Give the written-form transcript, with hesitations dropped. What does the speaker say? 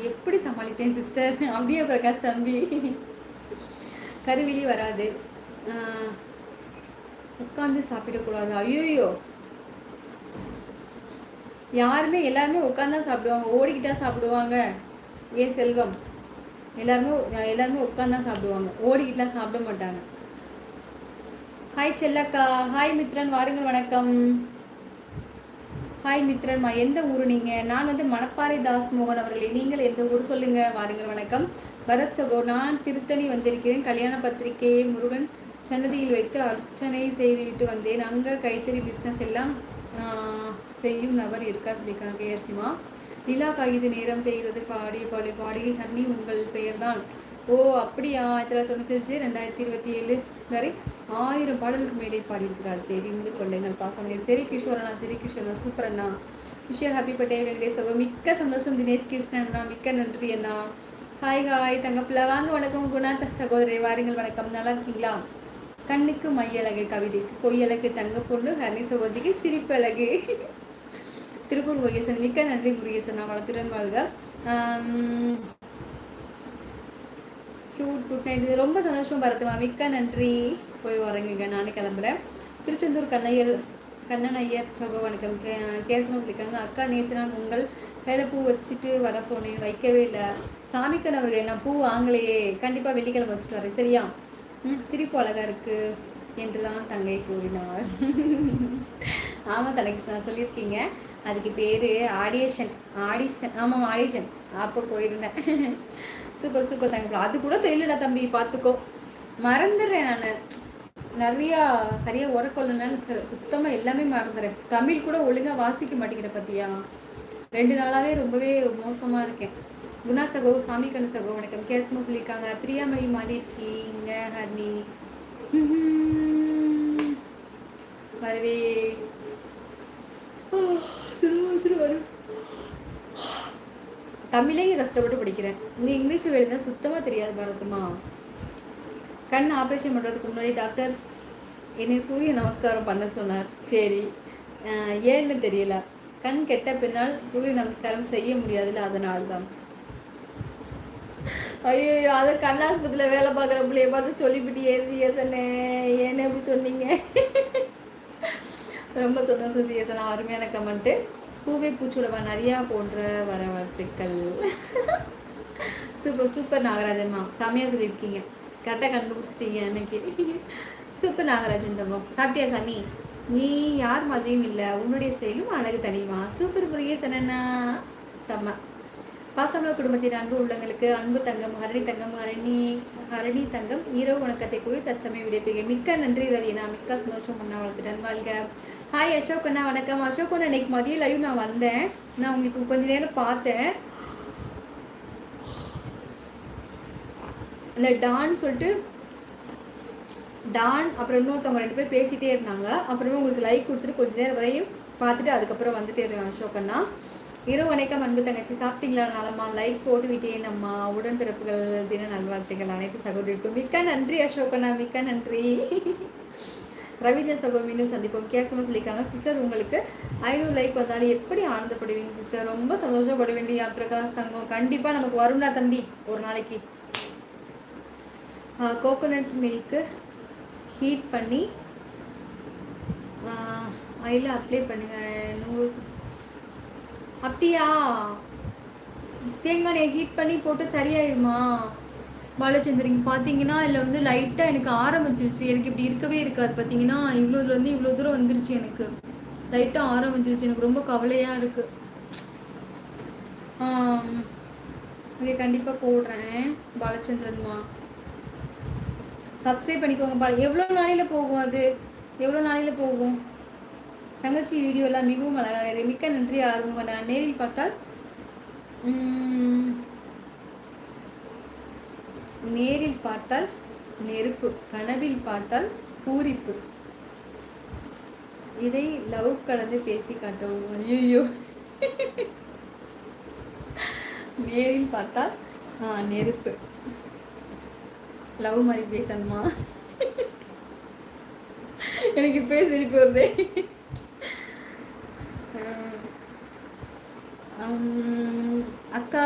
எப்படி சமாளிப்பேன் சிஸ்டர்? அப்படியே பிரகாஷ் தம்பி. கருவிழி வராது, உட்காந்து சாப்பிடக்கூடாது. ஐயோயோ, யாருமே எல்லாருமே உட்காந்து தான் சாப்பிடுவாங்க, ஓடிக்கிட்டா சாப்பிடுவாங்க. ஏன் செல்வம், எல்லாருமே உட்காந்து தான் சாப்பிடுவாங்க, ஓடிக்கிட்டுலாம் சாப்பிட மாட்டாங்க. ஹாய் செல்லக்கா, ஹாய் மித்ரன், வாருங்கள் வணக்கம். ஹாய் மித்ரன்மா, எந்த ஊர் நீங்கள்? நான் வந்து மணப்பாறை தாஸ் மோகன் அவர்களே, நீங்கள் எந்த ஊர் சொல்லுங்கள். வாருங்கள் வணக்கம். பரத் சகோ, நான் திருத்தணி வந்திருக்கிறேன். கல்யாண பத்திரிகையை முருகன் சன்னதியில் வைத்து அர்ச்சனை செய்துவிட்டு வந்தேன். அங்கே கைத்தறி பிஸ்னஸ் எல்லாம் செய்யும் நபர் இருக்கா சொல்லியிருக்காங்க. கேசிமா நிலா காகிது நேரம் தேய்கிறது பாடி ஹர்னி உங்கள் பெயர் தான். ஓ அப்படியா, 1995 2027 வரை 1000 பாடலுக்கு மேலே பாடியிருக்கிறார். தெரிந்து கொள்ளுங்கள் பாசமணி. சரி கிஷோரண்ணா, சரி கிஷோரண்ணா, சூப்பர் அண்ணா. விஷயம் ஹாப்பி பர்த்டே வெங்கடேஷ் சகோ. மிக்க சந்தோஷம் தினேஷ் கிருஷ்ணன் அண்ணா, மிக்க நன்றி அண்ணா. ஹாய் ஹாய் தங்கப்பிள்ள, வாங்க வணக்கம். குணாத்த சகோதரி, வாருங்கள் வணக்கம். நல்லா இருக்கீங்களா? கண்ணுக்கு மையழகு, கவிதைக்கு பொய்யழகு, தங்க பொண்ணு, ஹர்னி சகோதரிக்கு சிரிப்பு அழகு. திருப்பூர் முருகேசன், மிக்க நன்றி முருகேசன், நான் வளர்த்துடன் வாழ்க. கியூட் குட் நைட், ரொம்ப சந்தோஷம் பரத்துமா, மிக்க நன்றி. போய் வரங்குங்க, நானே கிளம்புறேன். திருச்செந்தூர் கண்ணன் ஐயர் சகோ வணக்கம். கேசமா சொல்லியிருக்காங்க. அக்கா நேற்று நான் உங்கள் கையில் பூ வச்சுட்டு வர சொன்னேன், வைக்கவே இல்லை. சாமிக்கன் அவர்கள், நான் பூ வாங்கலையே, கண்டிப்பாக வெள்ளிக்கிழமை வச்சுட்டு வரேன் சரியா? சிரிப்பு அழகா இருக்கு என்று தான் தங்கை கூறினாள். ஆமாம் தலைகிருஷ்ணா சொல்லியிருக்கீங்க. அதுக்கு பேர் ஆடிஷன். ஆமாம் ஆடிஷன், அப்போ போயிருந்தேன். சூப்பர் சூப்பர் தங்கி. அது கூட தெரியலடா தம்பி, பார்த்துக்கோ. மறந்துடுறேன் நான் நிறையா, சரியாக உரக்கொள்ளனாலும் சுத்தமாக எல்லாமே மறந்துடுறேன். தமிழ் கூட ஒழுங்காக வாசிக்க மாட்டேங்கிறேன் பார்த்தியா? 2 நாளாகவே ரொம்பவே மோசமாக இருக்கேன். குணா சகோ, சாமி கண்ணு சகோ வணக்கம். கேஸ்மோ சொல்லியிருக்காங்க. பிரியாமணி மாதிரி இருக்கீங்க ஹர்னி. வரவே தமிழே கஷ்டப்பட்டு படிக்கிறேன். இந்த இங்கிலீஷ் எழுத சுத்தமாக தெரியாது பரத்துமா. கண் ஆப்ரேஷன் பண்ணுறதுக்கு முன்னாடி டாக்டர் என்னை சூரிய நமஸ்காரம் பண்ண சொன்னார். சரி, ஏன்னு தெரியல. கண் கெட்ட பின்னால் சூரிய நமஸ்காரம் செய்ய முடியாதுல்ல, அதனால்தான். ஐயோ, அதை கண்ணாஸ்பத்திரியில் வேலை பார்க்குற பிள்ளைய பார்த்து சொல்லிவிட்டு சிஎஸ்என்னு ஏன்னு எப்படி சொன்னீங்க? ரொம்ப சந்தோஷம் சிஎஸ்என், அருமையான கமெண்ட்டு. பூவை பூச்சுடவா நிறையா போன்ற வரவாழ்த்துக்கள். சூப்பர் சூப்பர் நாகராஜன்மா, செமையாக சொல்லியிருக்கீங்க, கரெக்டாக கண்டுபிடிச்சிட்டீங்க அன்னைக்கு. சூப்பர் நாகராஜன் தம்பம். சாப்பிட்டியா சாமி? நீ யார் மாதிரியும் இல்லை, உன்னுடைய செயலும் அழகு தனிமா. சூப்பர் புரிய சொன்னா செம்ம. பாசமல குடும்பத்தின் அன்பு உள்ளங்களுக்கு அன்பு தங்கம் ஹரணி தங்கம் இரவு வணக்கத்தை கூறி தற்சமயம் விடைபெறுகிறேன். மிக்க நன்றி ரவினா, மிக்க சந்தோஷம் பண்ணா வளர்த்துட்டேன் வாழ்க. ஹாய் அசோக் அண்ணா வணக்கம். அசோக் அண்ணா, இன்னைக்கு மதியம் லைவ் நான் வந்தேன், நான் உங்களுக்கு கொஞ்ச நேரம் பார்த்தேன். அந்த டான் சொல்லிட்டு டான் அப்புறம் இன்னொருத்தவங்க 2 பேர் பேசிகிட்டே இருந்தாங்க. அப்புறமே உங்களுக்கு லைக் கொடுத்துட்டு கொஞ்ச நேரம் வரையும் பார்த்துட்டு அதுக்கப்புறம் வந்துட்டே இருக்கேன். அசோக் அண்ணா இரவு வணக்கம். அன்பு தங்கச்சி, சாப்பிட்டீங்களா? நலமா? லைக் போட்டு விட்டேன் அம்மா. உடன்பிறப்புகள் தின நல்வாழ்த்துக்கள் அனைத்து சகோதரிக்கும். மிக்க நன்றி அசோகண்ணா, மிக்க நன்றி. ரவீந்திர சகோ, மீண்டும் சந்திப்போம். கேசமா சொல்லியிருக்காங்க. சிஸ்டர், உங்களுக்கு 500 லைக் வந்தாலும் எப்படி ஆனந்தப்படுவீங்க சிஸ்டர்? ரொம்ப சந்தோஷப்பட வேண்டிய பிரகாஷ் தங்கம். கண்டிப்பாக நமக்கு வரும்டா தம்பி ஒரு நாளைக்கு. கோகோனட் மில்க்கு ஹீட் பண்ணி ஆயில் அப்ளை பண்ணுங்க. 100 அப்படியா? தேங்காய் எண்ணெய் ஹீட் பண்ணி போட்டு சரியாயிடுமா பாலச்சந்திரிங்க? பார்த்தீங்கன்னா இல்லை வந்து லைட்டாக எனக்கு ஆரம்பிச்சிருச்சு. எனக்கு இப்படி இருக்கவே இருக்காது. பார்த்தீங்கன்னா இவ்வளோதுலேருந்து இவ்வளோ தூரம் வந்துருச்சு. எனக்கு லைட்டாக ஆரம்பிச்சிருச்சு. எனக்கு ரொம்ப கவலையாக இருக்குது. ஓகே, கண்டிப்பாக போடுறேன் பாலச்சந்திரன்மா. சப்ஸ்கிரைப் பண்ணிக்கோங்க. எவ்வளோ நாளையில் போகும் அது? எவ்வளோ நாளையில் போகும்? தங்கச்சி வீடியோ எல்லாம் மிகவும் அழகாக இருக்குது. மிக்க நன்றி ஆர்வம். நான் நேரில் பார்த்தால் நெருப்பு, கனவில் பார்த்தால் பூரிப்பு. இதை லவ் கலந்து பேசி காட்டவும். ஐயோ, நேரில் பார்த்தால் நெருப்பு, லவ் மாதிரி பேசணுமா? எனக்கு இப்போ சிரிப்பு வருதே. அக்கா